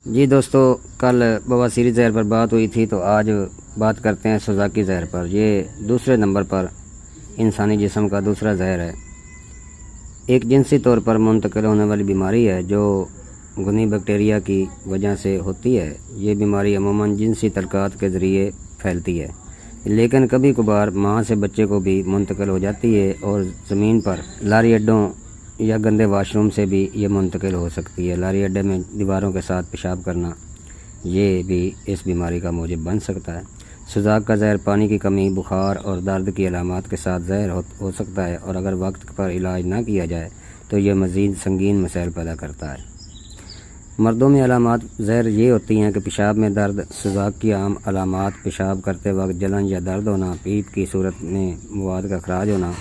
जी दोस्तों, कल बवासीर ज़हर पर बात हुई थी, तो आज बात करते हैं सुज़ाकी ज़हर पर। ये दूसरे नंबर पर इंसानी जिस्म का दूसरा ज़हर है। एक जिनसी तौर पर मुंतकिल होने वाली बीमारी है जो गुनी बैक्टीरिया की वजह से होती है। ये बीमारी अमूमन जिनसी तलक़ात के ज़रिए फैलती है, लेकिन कभी कभार माँ से बच्चे को भी मुंतकिल हो जाती है और ज़मीन पर लारी अड्डों या गंदे वाशरूम से भी ये मुंतकिल हो सकती है। लारी अड्डे में दीवारों के साथ पेशाब करना ये भी इस बीमारी का मूजिब बन सकता है। सुजाक का ज़हर पानी की कमी, बुखार और दर्द की अलामात के साथ ज़हर हो सकता है, और अगर वक्त पर इलाज ना किया जाए तो यह मज़ीद संगीन मसाइल पैदा करता है। मर्दों में अलामात ज़हर ये होती हैं कि पेशाब में दर्द। सुजाक की आम अलामात पेशाब करते वक्त जलन या दर्द होना, पीप की सूरत में मवाद का खराज होना।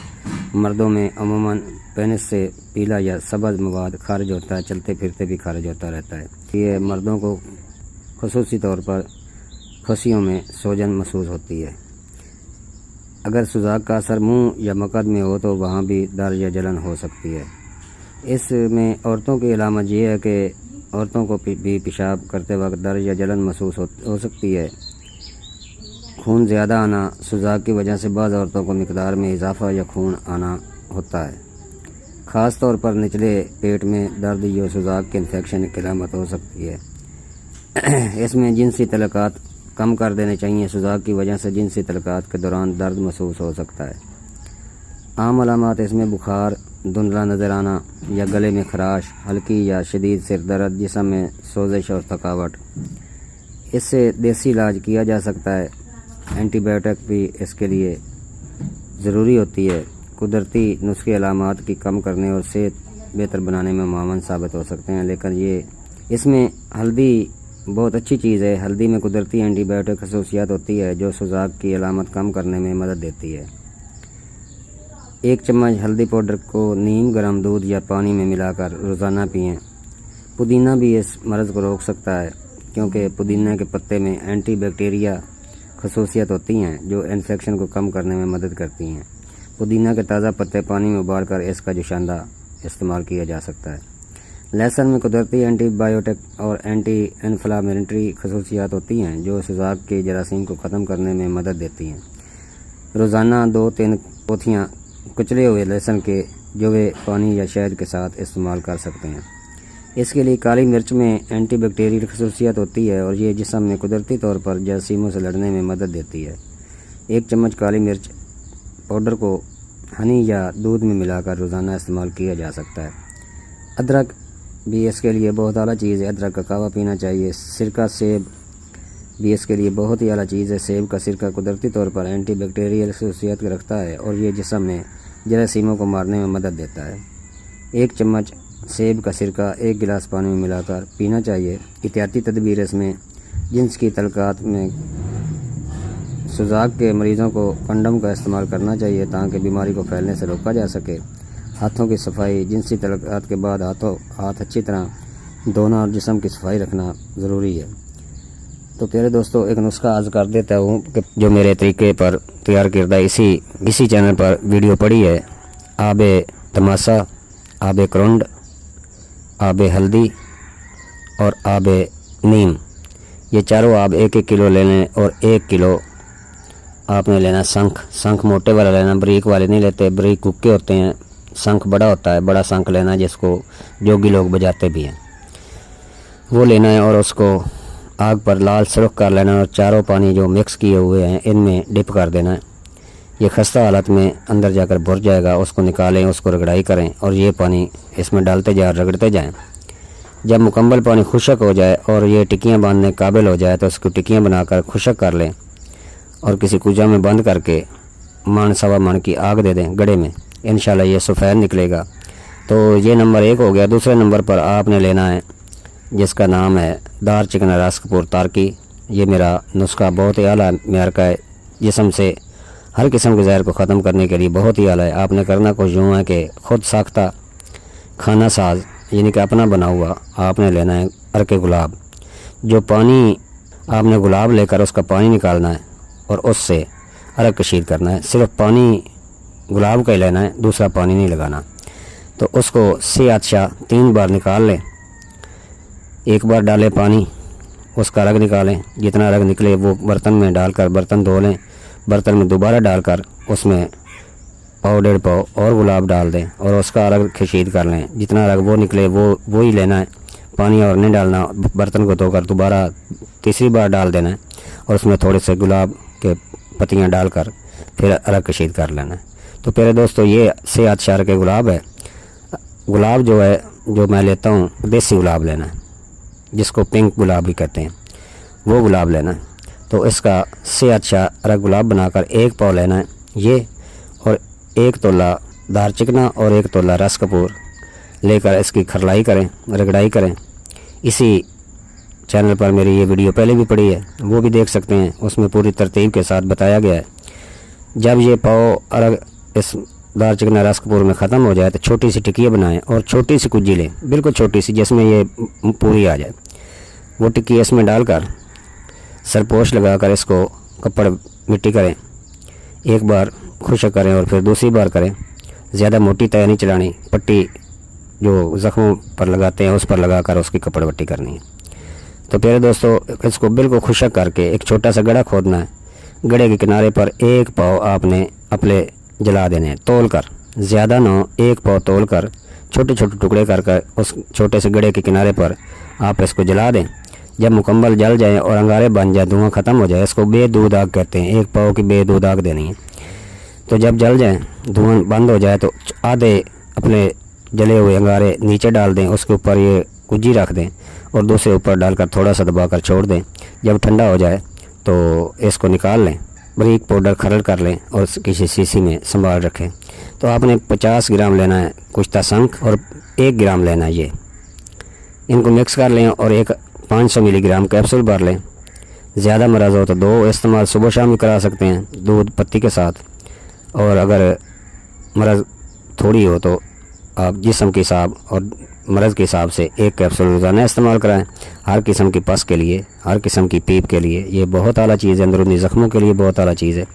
मर्दों में अमूमन पेनिस से पीला या सब्ज़ मवाद खारिज होता है, चलते फिरते भी खारिज होता रहता है। ये मर्दों को ख़ुसूसी तौर पर खसियों में सूजन महसूस होती है। अगर सुजाक का असर मुंह या मकद में हो तो वहाँ भी दर्द या जलन हो सकती है। इसमें औरतों की अलामत ये है कि औरतों को भी पेशाब करते वक्त दर्द या जलन महसूस हो सकती है। खून ज़्यादा आना, सुजाक की वजह से बाज़ औरतों को मिकदार में इजाफा या खून आना होता है। ख़ास तौर पर निचले पेट में दर्द या सुजाक के इन्फेक्शन की अलामत हो सकती है। इसमें जिनसी तलक़ात कम कर देने चाहिए। सुजाक की वजह से जिनसी तलक़ात के दौरान दर्द महसूस हो सकता है। आम अलामात इसमें बुखार, धुंधला नज़र आना या गले में खराश, हल्की या शदीद सिर दर्द, जिस्म में सोजिश और थकावट। इससे देसी इलाज किया जा सकता है। एंटीबायोटिक भी इसके लिए ज़रूरी होती है। कुदरती नुस्खे अलामात की कम करने और सेहत बेहतर बनाने में मामून साबित हो सकते हैं, लेकिन इसमें हल्दी बहुत अच्छी चीज़ है। हल्दी में कुदरती एंटीबायोटिक खसूसियात होती है जो सुजाक की अलामत कम करने में मदद देती है। 1 चम्मच हल्दी पाउडर को नीम गर्म दूध या पानी में मिलाकर रोज़ाना पिएं। पुदीना भी इस मर्ज़ को रोक सकता है, क्योंकि पुदीना के पत्ते में एंटी बैक्टीरिया खसूसियत होती हैं जो इन्फेक्शन को कम करने में मदद करती हैं। पुदीना के ताज़ा पत्ते पानी में उबालकर इसका जुशांदा इस्तेमाल किया जा सकता है। लहसुन में कुदरती एंटीबायोटिक और एंटी इन्फ्लामेटरी खसूसियात होती हैं जो सुजाक के जरासीम को ख़त्म करने में मदद देती हैं। रोज़ाना 2-3 पोथियाँ कुचले हुए लहसुन के जुवे पानी या शहद के साथ इस्तेमाल कर सकते हैं। इसके लिए काली मिर्च में एंटी बैक्टीरियल खसूसियत होती है और ये जिस्म में कुदरती तौर पर जरासीमों से लड़ने में मदद देती है। 1 चम्मच काली मिर्च पाउडर को हनी या दूध में मिलाकर रोज़ाना इस्तेमाल किया जा सकता है। अदरक भी इसके लिए बहुत आला चीज़ है। अदरक का कहवा पीना चाहिए। सिरका सेब भी इसके लिए बहुत ही आला चीज़ है। सेब का सिरका कुदरती तौर पर एंटी बैक्टीरियल खसूसियत रखता है और ये जिस्म में जरासीमों को मारने में मदद देता है। 1 चम्मच सेब का सिरका 1 गिलास पानी में मिलाकर पीना चाहिए। एहतियाती तदबीर इसमें जिन्स की तलक़ात में सुजाक के मरीज़ों को कंडम का इस्तेमाल करना चाहिए ताकि बीमारी को फैलने से रोका जा सके। हाथों की सफाई, जिनसी तलक़ात के बाद हाथ अच्छी तरह धोना और जिस्म की सफाई रखना ज़रूरी है। तो प्यारे दोस्तों, एक नुस्खा आज कर देता हूँ कि जो मेरे तरीके पर तैयार करदा इसी चैनल पर वीडियो पड़ी है। आबे तमाशा, आबे करुंड, आबे हल्दी और आबे नीम, ये चारों आब 1-1 किलो ले लें और 1 किलो आपने लेना शंख मोटे वाला लेना, बारीक वाले नहीं लेते। बारीक गुक्के होते हैं, शंख बड़ा होता है, बड़ा शंख लेना जिसको जोगी लोग बजाते भी हैं, वो लेना है और उसको आग पर लाल सुर्ख कर लेना और चारों पानी जो मिक्स किए हुए हैं इनमें डिप कर देना है। ये खस्ता हालत में अंदर जाकर भुर जाएगा, उसको निकालें, उसको रगड़ाई करें और ये पानी इसमें डालते जाएं, रगड़ते जाएं। जब मुकम्मल पानी खुशक हो जाए और ये टिक्कियाँ बांधने काबिल हो जाए तो उसको टिक्कियाँ बनाकर खुशक कर लें और किसी कुजा में बंद करके मन सवा मन की आग दे दें गड़े में। इंशाल्लाह ये सफ़ेद निकलेगा। तो ये नंबर 1 हो गया। दूसरे नंबर पर आपने लेना है जिसका नाम है दार चिकना रस कपूर तारकी। ये मेरा नुस्खा बहुत ही आला मेयार का है, जिस्म से हर किस्म के ज़हर को ख़त्म करने के लिए बहुत ही आला है। आपने करना कुछ यूँ है कि ख़ुद साख्ता खाना साज, यानी कि अपना बना हुआ आपने लेना है अर्के गुलाब। जो पानी आपने गुलाब लेकर उसका पानी निकालना है और उससे अरक कशीर करना है। सिर्फ पानी गुलाब का ही लेना है, दूसरा पानी नहीं लगाना। तो उसको से अच्छा 3 बार निकाल लें एक बार डालें पानी, उसका रग निकालें, जितना रग निकले वो बर्तन में डालकर बर्तन धो लें। बर्तन में दोबारा डालकर उसमें पाव 1.5 पाव और गुलाब डाल दें और उसका रग खशीद कर लें। जितना रग वो निकले वो ही लेना है, पानी और नहीं डालना। बर्तन को धोकर दोबारा तीसरी बार डाल देना है और उसमें थोड़े से गुलाब के पत्तियाँ डालकर फिर रग कशीद कर लेना है। तो प्यारे दोस्तों, ये सेहत शहर के गुलाब है। गुलाब जो है, जो मैं लेता हूँ, देसी गुलाब लेना है, जिसको पिंक गुलाब भी कहते हैं, वो गुलाब लेना है। तो इसका सेहत शहर गुलाब बनाकर 1 पाव लेना है ये, और 1 तोला दारचिकना और 1 तोला रस कपूर लेकर इसकी खरलाई करें, रगड़ाई करें। इसी चैनल पर मेरी ये वीडियो पहले भी पड़ी है, वो भी देख सकते हैं। उसमें पूरी तरतीब के साथ बताया गया है। जब ये पाव अरग इस दारचिकना रस कपूर में ख़त्म हो जाए तो छोटी सी टिक्की बनाएं और छोटी सी कुज्जी लें, बिल्कुल छोटी सी, जिसमें ये पूरी आ जाए। वो टिक्की इसमें डालकर सरपोश लगाकर इसको कपड़ मिट्टी करें, एक बार खुश्क करें और फिर दूसरी बार करें। ज़्यादा मोटी तय नहीं चलानी, पट्टी जो ज़ख्मों पर लगाते हैं उस पर लगाकर उसकी कपड़ पट्टी करनी है। तो प्यारे दोस्तों, इसको बिल्कुल खुश्क करके एक छोटा सा गड्ढा खोदना है। गड्ढे के किनारे पर 1 पाव आपने अपने जला देने हैं, तोल कर, ज़्यादा ना, 1 पाव तोल कर छोटे छोटे टुकड़े कर उस छोटे से गड्ढे के किनारे पर आप इसको जला दें। जब मुकम्मल जल जाए और अंगारे बन जाए, धुआं ख़त्म हो जाए, इसको बेदूध आग कहते हैं। 1 पाव की बेदूध आग देनी है। तो जब जल जाए, धुआं बंद हो जाए, तो आधे अपने जले हुए अंगारे नीचे डाल दें, उसके ऊपर ये कुज्जी रख दें और दूसरे ऊपर डालकर थोड़ा सा दबाकर छोड़ दें। जब ठंडा हो जाए तो इसको निकाल लें, बारीक पाउडर खरल कर लें और किसी शीशी में संभाल रखें। तो आपने 50 ग्राम लेना है कुश्ता शंख और 1 ग्राम लेना है ये। इनको मिक्स कर लें और एक 500 मिलीग्राम कैप्सूल भर लें। ज़्यादा मरज़ हो तो 2 इस्तेमाल सुबह शाम भी करा सकते हैं, दूध पत्ती के साथ। और अगर मरज़ थोड़ी हो तो आप जिस्म के हिसाब और मरज़ के हिसाब से 1 कैप्सूल रोज़ाना इस्तेमाल कराएं। हर किस्म की पस के लिए, हर किस्म की पीप के लिए ये बहुत आला चीज़ है, अंदरूनी ज़ख्मों के लिए बहुत आला चीज़ है।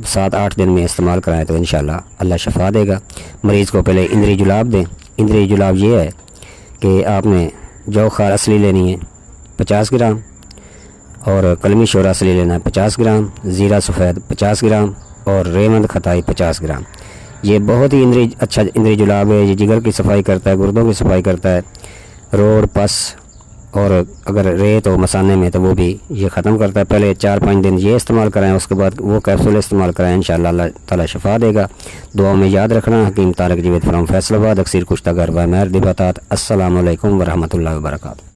7-8 दिन में इस्तेमाल कराएं तो इंशाल्लाह अल्लाह शफा देगा। मरीज़ को पहले इंद्री जुलाब दें। इंद्री जुलाब ये है कि आपने जौ खार असली लेनी है 50 ग्राम और कलमी शोर असली लेना है 50 ग्राम, ज़ीरा सफ़ेद 50 ग्राम और रेमंद खताई 50 ग्राम। ये बहुत ही अच्छा इंद्री जुलाब है। ये जिगर की सफाई करता है, गुर्दों की सफाई करता है, रोड पस और अगर रेत हो मसाने में तो वो भी ये ख़त्म करता है। पहले 4-5 दिन ये इस्तेमाल कराएं, उसके बाद वो कैप्सूल इस्तेमाल कराएं, इंशाअल्लाह अल्लाह ताला शफा देगा। दुआ में याद रखना। हकीम तारिक जावेद फ्रॉम फैसलाबाद, अक्सर कुश्ता घर बाय महर दिबातात। अस्सलामु अलैकुम वरहमतुल्लाहि वबरकातुहू।